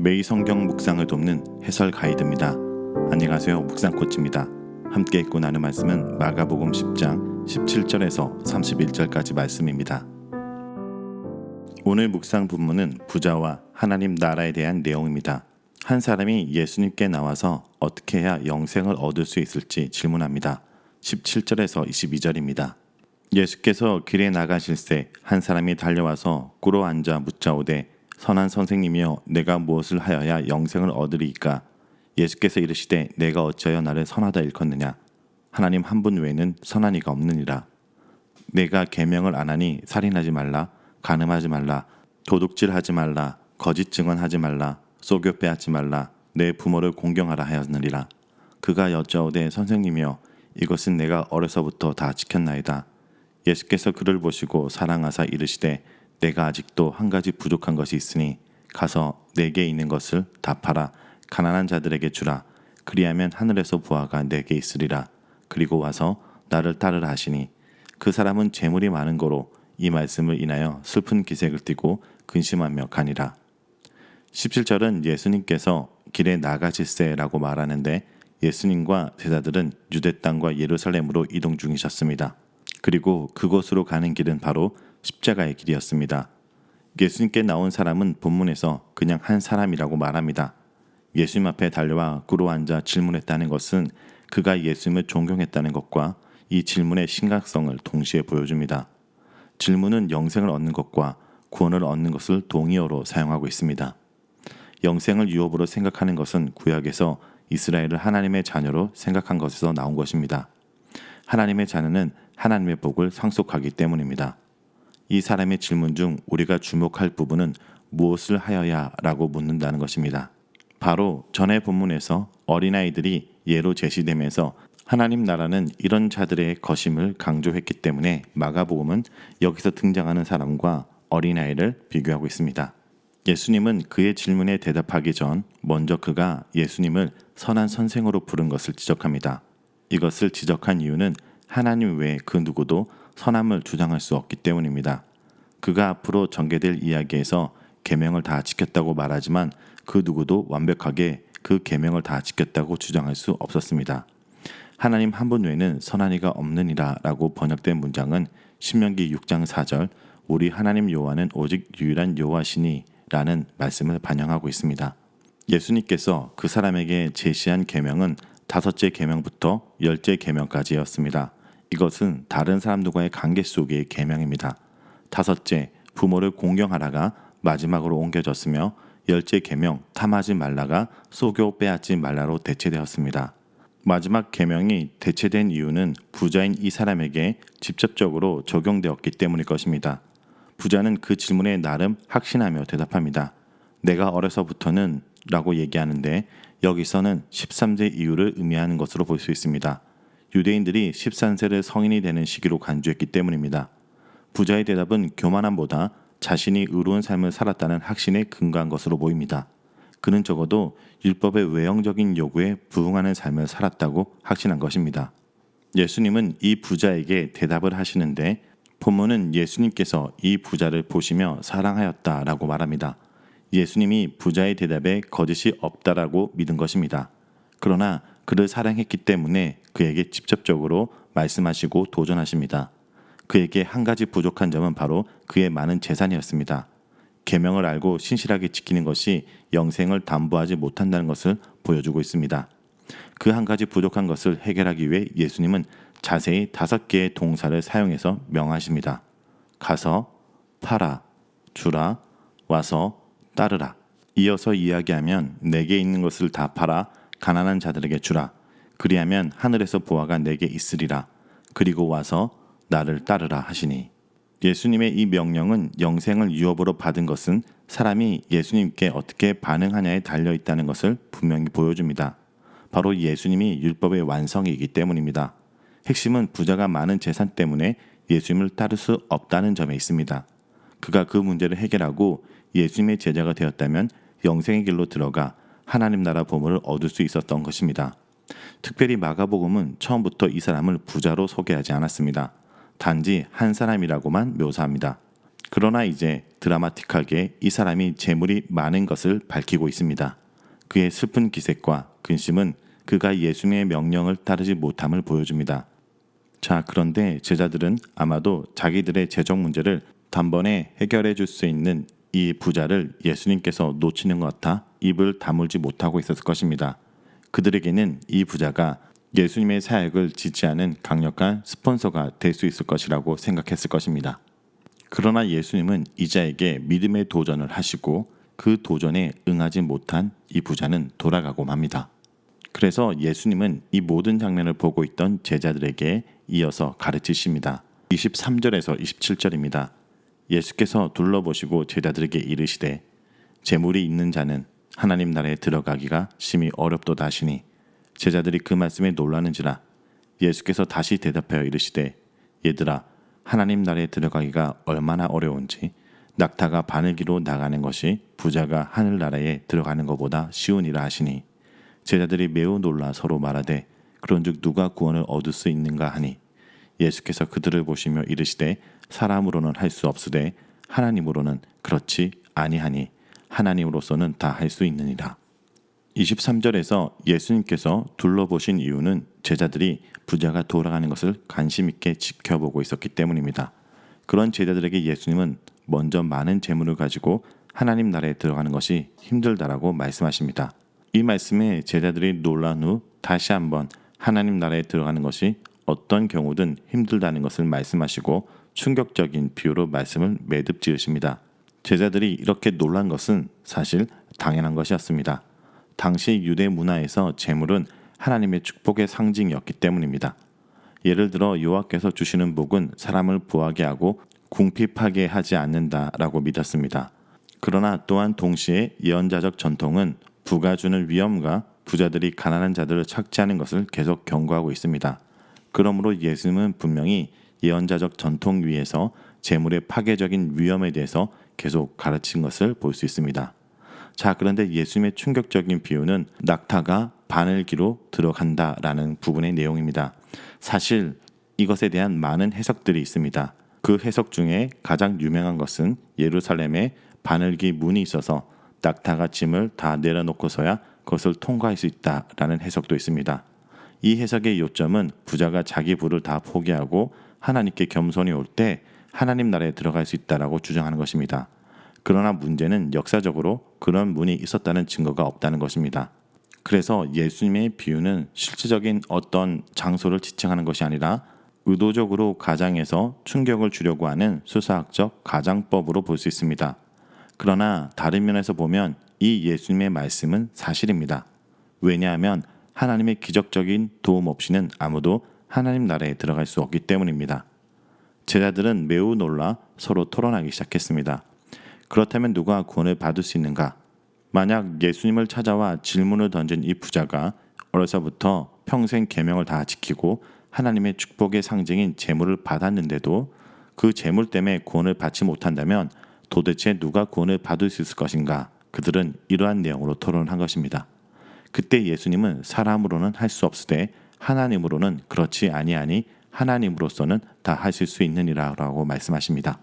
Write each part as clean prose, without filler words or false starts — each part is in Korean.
매일 성경 묵상을 돕는 해설 가이드입니다. 안녕하세요. 묵상코치입니다. 함께 읽고 나눌 말씀은 마가복음 10장 17절에서 31절까지 말씀입니다. 오늘 묵상 본문은 부자와 하나님 나라에 대한 내용입니다. 한 사람이 예수님께 나와서 어떻게 해야 영생을 얻을 수 있을지 질문합니다. 17절에서 22절입니다. 예수께서 길에 나가실새 한 사람이 달려와서 꿇어 앉아 묻자오되 선한 선생님이여 내가 무엇을 하여야 영생을 얻으리이까? 예수께서 이르시되 내가 어찌하여 나를 선하다 일컫느냐? 하나님 한 분 외에는 선한 이가 없느니라. 내가 계명을 안 하니 살인하지 말라, 간음하지 말라, 도둑질하지 말라, 거짓 증언하지 말라, 쏘교 빼앗지 말라, 내 부모를 공경하라 하였느니라. 그가 여짜오되 선생님이여 이것은 내가 어려서부터 다 지켰나이다. 예수께서 그를 보시고 사랑하사 이르시되 내가 아직도 한 가지 부족한 것이 있으니 가서 내게 있는 것을 다 팔아 가난한 자들에게 주라. 그리하면 하늘에서 부하가 내게 있으리라. 그리고 와서 나를 따르라 하시니 그 사람은 재물이 많은 거로 이 말씀을 인하여 슬픈 기색을 띠고 근심하며 가니라. 17절은 예수님께서 길에 나가실새라고 말하는데 예수님과 제자들은 유대 땅과 예루살렘으로 이동 중이셨습니다. 그리고 그곳으로 가는 길은 바로 십자가의 길이었습니다. 예수님께 나온 사람은 본문에서 그냥 한 사람이라고 말합니다. 예수님 앞에 달려와 꿇어 앉아 질문했다는 것은 그가 예수님을 존경했다는 것과 이 질문의 심각성을 동시에 보여줍니다. 질문은 영생을 얻는 것과 구원을 얻는 것을 동의어로 사용하고 있습니다. 영생을 유업으로 생각하는 것은 구약에서 이스라엘을 하나님의 자녀로 생각한 것에서 나온 것입니다. 하나님의 자녀는 하나님의 복을 상속하기 때문입니다. 이 사람의 질문 중 우리가 주목할 부분은 무엇을 하여야 라고 묻는다는 것입니다. 바로 전의 본문에서 어린아이들이 예로 제시되면서 하나님 나라는 이런 자들의 것임을 강조했기 때문에 마가복음은 여기서 등장하는 사람과 어린아이를 비교하고 있습니다. 예수님은 그의 질문에 대답하기 전 먼저 그가 예수님을 선한 선생으로 부른 것을 지적합니다. 이것을 지적한 이유는 하나님 외에 그 누구도 선함을 주장할 수 없기 때문입니다. 그가 앞으로 전개될 이야기에서 계명을 다 지켰다고 말하지만 그 누구도 완벽하게 그 계명을 다 지켰다고 주장할 수 없었습니다. 하나님 한 분 외에는 선한 이가 없느니라 라고 번역된 문장은 신명기 6장 4절 우리 하나님 여호와는 오직 유일한 여호와시니 라는 말씀을 반영하고 있습니다. 예수님께서 그 사람에게 제시한 계명은 5째 계명부터 10째 계명까지였습니다. 이것은 다른 사람들과의 관계 속의 계명입니다. 5째 부모를 공경하라가 마지막으로 옮겨졌으며 10째 계명 탐하지 말라가 쏘교 빼앗지 말라로 대체되었습니다. 마지막 계명이 대체된 이유는 부자인 이 사람에게 직접적으로 적용되었기 때문일 것입니다. 부자는 그 질문에 나름 확신하며 대답합니다. 내가 어려서부터는 라고 얘기하는데 여기서는 13세 이후를 의미하는 것으로 볼 수 있습니다. 유대인들이 13세를 성인이 되는 시기로 간주했기 때문입니다. 부자의 대답은 교만함보다 자신이 의로운 삶을 살았다는 확신에 근거한 것으로 보입니다. 그는 적어도 율법의 외형적인 요구에 부응하는 삶을 살았다고 확신한 것입니다. 예수님은 이 부자에게 대답을 하시는데 본문은 예수님께서 이 부자를 보시며 사랑하였다라고 말합니다. 예수님이 부자의 대답에 거짓이 없다라고 믿은 것입니다. 그러나 그를 사랑했기 때문에 그에게 직접적으로 말씀하시고 도전하십니다. 그에게 한 가지 부족한 점은 바로 그의 많은 재산이었습니다. 계명을 알고 신실하게 지키는 것이 영생을 담보하지 못한다는 것을 보여주고 있습니다. 그 한 가지 부족한 것을 해결하기 위해 예수님은 자세히 5개의 동사를 사용해서 명하십니다. 가서, 팔아, 주라, 와서, 따르라. 이어서 이야기하면 내게 있는 것을 다 팔아 가난한 자들에게 주라. 그리하면 하늘에서 보아가 내게 있으리라. 그리고 와서 나를 따르라 하시니. 예수님의 이 명령은 영생을 유업으로 받은 것은 사람이 예수님께 어떻게 반응하냐에 달려있다는 것을 분명히 보여줍니다. 바로 예수님이 율법의 완성이기 때문입니다. 핵심은 부자가 많은 재산 때문에 예수님을 따를 수 없다는 점에 있습니다. 그가 그 문제를 해결하고 예수님의 제자가 되었다면 영생의 길로 들어가 하나님 나라 보물을 얻을 수 있었던 것입니다. 특별히 마가복음은 처음부터 이 사람을 부자로 소개하지 않았습니다. 단지 한 사람이라고만 묘사합니다. 그러나 이제 드라마틱하게 이 사람이 재물이 많은 것을 밝히고 있습니다. 그의 슬픈 기색과 근심은 그가 예수님의 명령을 따르지 못함을 보여줍니다. 자, 그런데 제자들은 아마도 자기들의 재정 문제를 단번에 해결해 줄 수 있는 이 부자를 예수님께서 놓치는 것 같아 입을 다물지 못하고 있었을 것입니다. 그들에게는 이 부자가 예수님의 사역을 지지하는 강력한 스폰서가 될 수 있을 것이라고 생각했을 것입니다. 그러나 예수님은 이 자에게 믿음의 도전을 하시고 그 도전에 응하지 못한 이 부자는 돌아가고 맙니다. 그래서 예수님은 이 모든 장면을 보고 있던 제자들에게 이어서 가르치십니다. 23절에서 27절입니다. 예수께서 둘러보시고 제자들에게 이르시되 재물이 있는 자는 하나님 나라에 들어가기가 심히 어렵도다 하시니 제자들이 그 말씀에 놀라는지라. 예수께서 다시 대답하여 이르시되 얘들아, 하나님 나라에 들어가기가 얼마나 어려운지 낙타가 바늘기로 나가는 것이 부자가 하늘나라에 들어가는 것보다 쉬우니라 하시니 제자들이 매우 놀라 서로 말하되 그런즉 누가 구원을 얻을 수 있는가 하니 예수께서 그들을 보시며 이르시되 사람으로는 할 수 없으되 하나님으로는 그렇지 아니하니 하나님으로서는 다 할 수 있느니라. 23절에서 예수님께서 둘러보신 이유는 제자들이 부자가 돌아가는 것을 관심 있게 지켜보고 있었기 때문입니다. 그런 제자들에게 예수님은 먼저 많은 재물을 가지고 하나님 나라에 들어가는 것이 힘들다라고 말씀하십니다. 이 말씀에 제자들이 놀란 후 다시 한번 하나님 나라에 들어가는 것이 어떤 경우든 힘들다는 것을 말씀하시고 충격적인 비유로 말씀을 매듭 지으십니다. 제자들이 이렇게 놀란 것은 사실 당연한 것이었습니다. 당시 유대 문화에서 재물은 하나님의 축복의 상징이었기 때문입니다. 예를 들어 여호와께서 주시는 복은 사람을 부하게 하고 궁핍하게 하지 않는다라고 믿었습니다. 그러나 또한 동시에 예언자적 전통은 부가 주는 위험과 부자들이 가난한 자들을 착취하는 것을 계속 경고하고 있습니다. 그러므로 예수님은 분명히 예언자적 전통 위에서 재물의 파괴적인 위험에 대해서 계속 가르친 것을 볼 수 있습니다. 자, 그런데 예수님의 충격적인 비유는 낙타가 바늘기로 들어간다라는 부분의 내용입니다. 사실 이것에 대한 많은 해석들이 있습니다. 그 해석 중에 가장 유명한 것은 예루살렘에 바늘기 문이 있어서 낙타가 짐을 다 내려놓고서야 그것을 통과할 수 있다라는 해석도 있습니다. 이 해석의 요점은 부자가 자기 부를 다 포기하고 하나님께 겸손히 올 때 하나님 나라에 들어갈 수 있다라고 주장하는 것입니다. 그러나 문제는 역사적으로 그런 문이 있었다는 증거가 없다는 것입니다. 그래서 예수님의 비유는 실질적인 어떤 장소를 지칭하는 것이 아니라 의도적으로 가장에서 충격을 주려고 하는 수사학적 가장법으로 볼 수 있습니다. 그러나 다른 면에서 보면 이 예수님의 말씀은 사실입니다. 왜냐하면 하나님의 기적적인 도움 없이는 아무도 하나님 나라에 들어갈 수 없기 때문입니다. 제자들은 매우 놀라 서로 토론하기 시작했습니다. 그렇다면 누가 구원을 받을 수 있는가? 만약 예수님을 찾아와 질문을 던진 이 부자가 어려서부터 평생 계명을 다 지키고 하나님의 축복의 상징인 재물을 받았는데도 그 재물 때문에 구원을 받지 못한다면 도대체 누가 구원을 받을 수 있을 것인가? 그들은 이러한 내용으로 토론한 것입니다. 그때 예수님은 사람으로는 할 수 없으되 하나님으로는 그렇지 아니하니 하나님으로서는 다 하실 수 있느니라라고 말씀하십니다.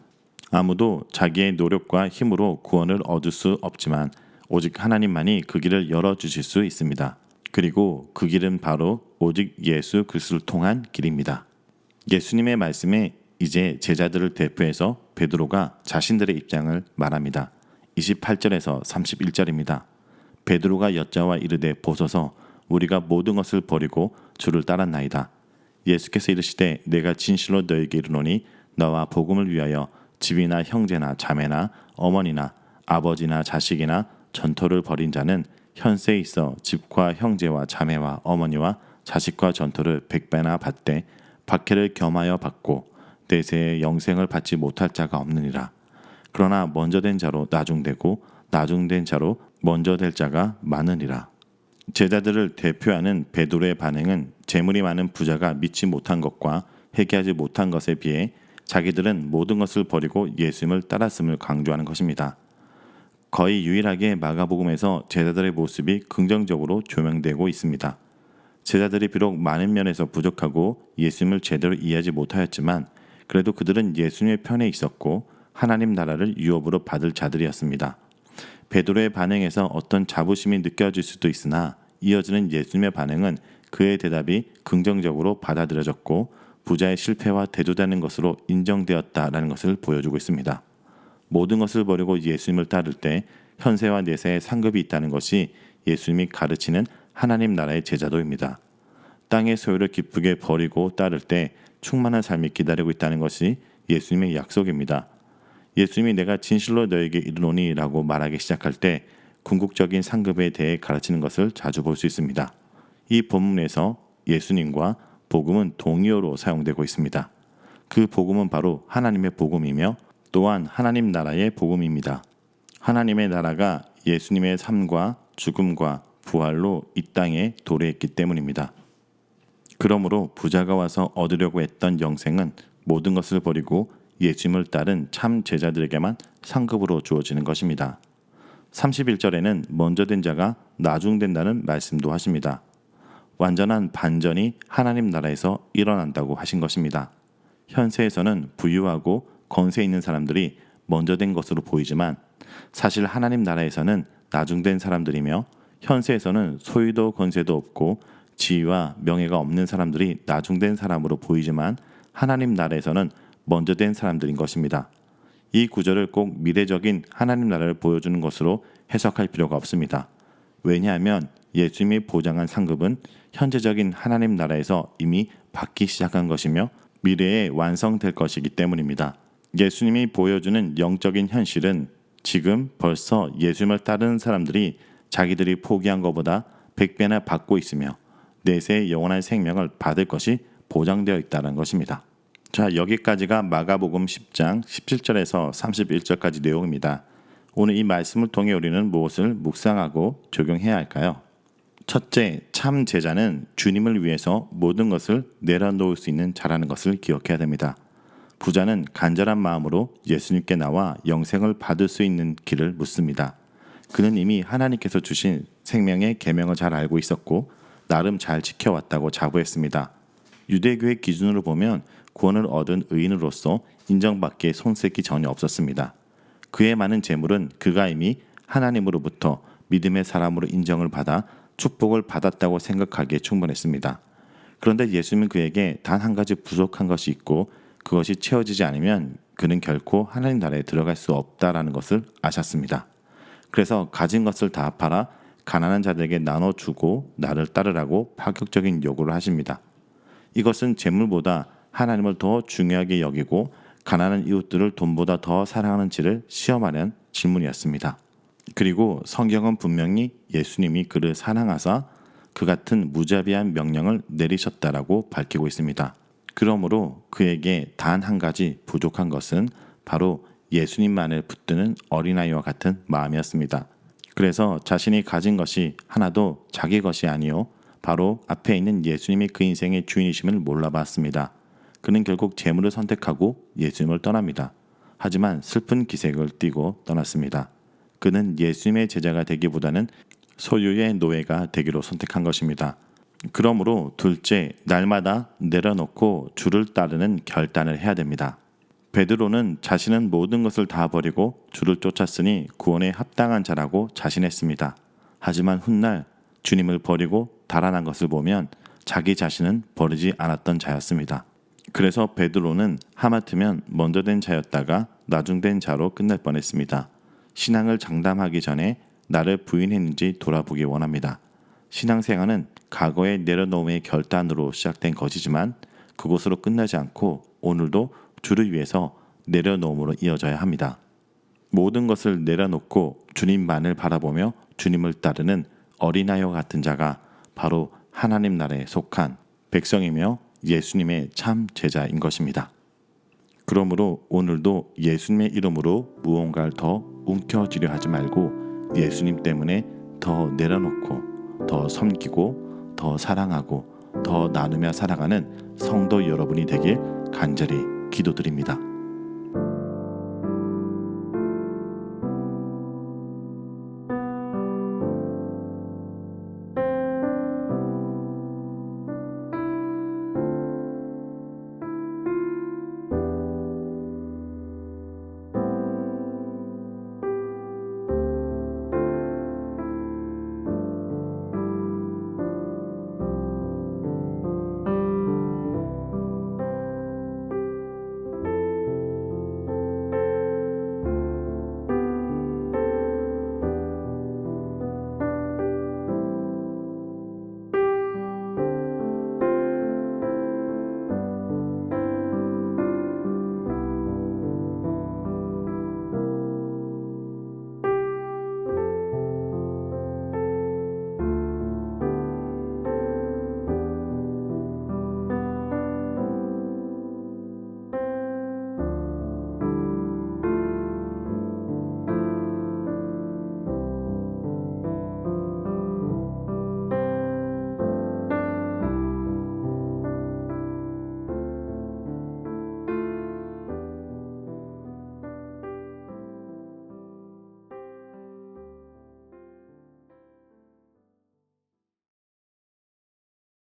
아무도 자기의 노력과 힘으로 구원을 얻을 수 없지만 오직 하나님만이 그 길을 열어주실 수 있습니다. 그리고 그 길은 바로 오직 예수 그리스도를 통한 길입니다. 예수님의 말씀에 이제 제자들을 대표해서 베드로가 자신들의 입장을 말합니다. 28절에서 31절입니다. 베드로가 여자와 이르되 보소서 우리가 모든 것을 버리고 주를 따랐나이다. 예수께서 이르시되 내가 진실로 너에게 이르노니 너와 복음을 위하여 집이나 형제나 자매나 어머니나 아버지나 자식이나 전토를 벌인 자는 현세에 있어 집과 형제와 자매와 어머니와 자식과 전토를 100배나 받되 박해를 겸하여 받고 내세에 영생을 받지 못할 자가 없느니라. 그러나 먼저 된 자로 나중되고 나중된 자로 먼저 될 자가 많으니라. 제자들을 대표하는 베드로의 반응은 재물이 많은 부자가 믿지 못한 것과 회개하지 못한 것에 비해 자기들은 모든 것을 버리고 예수님을 따랐음을 강조하는 것입니다. 거의 유일하게 마가복음에서 제자들의 모습이 긍정적으로 조명되고 있습니다. 제자들이 비록 많은 면에서 부족하고 예수님을 제대로 이해하지 못하였지만 그래도 그들은 예수님의 편에 있었고 하나님 나라를 유업으로 받을 자들이었습니다. 베드로의 반응에서 어떤 자부심이 느껴질 수도 있으나 이어지는 예수님의 반응은 그의 대답이 긍정적으로 받아들여졌고 부자의 실패와 대조되는 것으로 인정되었다라는 것을 보여주고 있습니다. 모든 것을 버리고 예수님을 따를 때 현세와 내세의 상급이 있다는 것이 예수님이 가르치는 하나님 나라의 제자도입니다. 땅의 소유를 기쁘게 버리고 따를 때 충만한 삶이 기다리고 있다는 것이 예수님의 약속입니다. 예수님이 내가 진실로 너에게 이르노니 라고 말하기 시작할 때 궁극적인 상급에 대해 가르치는 것을 자주 볼 수 있습니다. 이 본문에서 예수님과 복음은 동의어로 사용되고 있습니다. 그 복음은 바로 하나님의 복음이며 또한 하나님 나라의 복음입니다. 하나님의 나라가 예수님의 삶과 죽음과 부활로 이 땅에 도래했기 때문입니다. 그러므로 부자가 와서 얻으려고 했던 영생은 모든 것을 버리고 예수님을 따른 참 제자들에게만 상급으로 주어지는 것입니다. 31절에는 먼저 된 자가 나중된다는 말씀도 하십니다. 완전한 반전이 하나님 나라에서 일어난다고 하신 것입니다. 현세에서는 부유하고 권세 있는 사람들이 먼저 된 것으로 보이지만 사실 하나님 나라에서는 나중된 사람들이며 현세에서는 소유도 권세도 없고 지위와 명예가 없는 사람들이 나중된 사람으로 보이지만 하나님 나라에서는 먼저 된 사람들인 것입니다. 이 구절을 꼭 미래적인 하나님 나라를 보여주는 것으로 해석할 필요가 없습니다. 왜냐하면 예수님이 보장한 상급은 현재적인 하나님 나라에서 이미 받기 시작한 것이며 미래에 완성될 것이기 때문입니다. 예수님이 보여주는 영적인 현실은 지금 벌써 예수님을 따르는 사람들이 자기들이 포기한 것보다 100배나 받고 있으며 내세의 영원한 생명을 받을 것이 보장되어 있다는 것입니다. 자, 여기까지가 마가복음 10장 17절에서 31절까지 내용입니다. 오늘 이 말씀을 통해 우리는 무엇을 묵상하고 적용해야 할까요? 첫째, 참 제자는 주님을 위해서 모든 것을 내려놓을 수 있는 자라는 것을 기억해야 됩니다. 부자는 간절한 마음으로 예수님께 나와 영생을 받을 수 있는 길을 묻습니다. 그는 이미 하나님께서 주신 생명의 계명을 잘 알고 있었고 나름 잘 지켜왔다고 자부했습니다. 유대교의 기준으로 보면 구원을 얻은 의인으로서 인정받기에 손색이 전혀 없었습니다. 그의 많은 재물은 그가 이미 하나님으로부터 믿음의 사람으로 인정을 받아 축복을 받았다고 생각하기에 충분했습니다. 그런데 예수님은 그에게 단 한 가지 부족한 것이 있고 그것이 채워지지 않으면 그는 결코 하나님 나라에 들어갈 수 없다라는 것을 아셨습니다. 그래서 가진 것을 다 팔아 가난한 자들에게 나눠주고 나를 따르라고 파격적인 요구를 하십니다. 이것은 재물보다 하나님을 더 중요하게 여기고 가난한 이웃들을 돈보다 더 사랑하는지를 시험하는 질문이었습니다. 그리고 성경은 분명히 예수님이 그를 사랑하사 그 같은 무자비한 명령을 내리셨다라고 밝히고 있습니다. 그러므로 그에게 단 한 가지 부족한 것은 바로 예수님만을 붙드는 어린아이와 같은 마음이었습니다. 그래서 자신이 가진 것이 하나도 자기 것이 아니요 바로 앞에 있는 예수님이 그 인생의 주인이심을 몰라봤습니다. 그는 결국 재물을 선택하고 예수님을 떠납니다. 하지만 슬픈 기색을 띠고 떠났습니다. 그는 예수님의 제자가 되기보다는 소유의 노예가 되기로 선택한 것입니다. 그러므로 둘째, 날마다 내려놓고 주를 따르는 결단을 해야 됩니다. 베드로는 자신은 모든 것을 다 버리고 주를 쫓았으니 구원에 합당한 자라고 자신했습니다. 하지만 훗날 주님을 버리고 달아난 것을 보면 자기 자신은 버리지 않았던 자였습니다. 그래서 베드로는 하마터면 먼저 된 자였다가 나중된 자로 끝날 뻔했습니다. 신앙을 장담하기 전에 나를 부인했는지 돌아보기 원합니다. 신앙생활은 과거의 내려놓음의 결단으로 시작된 것이지만 그곳으로 끝나지 않고 오늘도 주를 위해서 내려놓음으로 이어져야 합니다. 모든 것을 내려놓고 주님만을 바라보며 주님을 따르는 어린아이와 같은 자가 바로 하나님 나라에 속한 백성이며 예수님의 참 제자인 것입니다. 그러므로 오늘도 예수님의 이름으로 무언가를 더 움켜쥐려 하지 말고 예수님 때문에 더 내려놓고 더 섬기고 더 사랑하고 더 나누며 살아가는 성도 여러분이 되길 간절히 기도드립니다.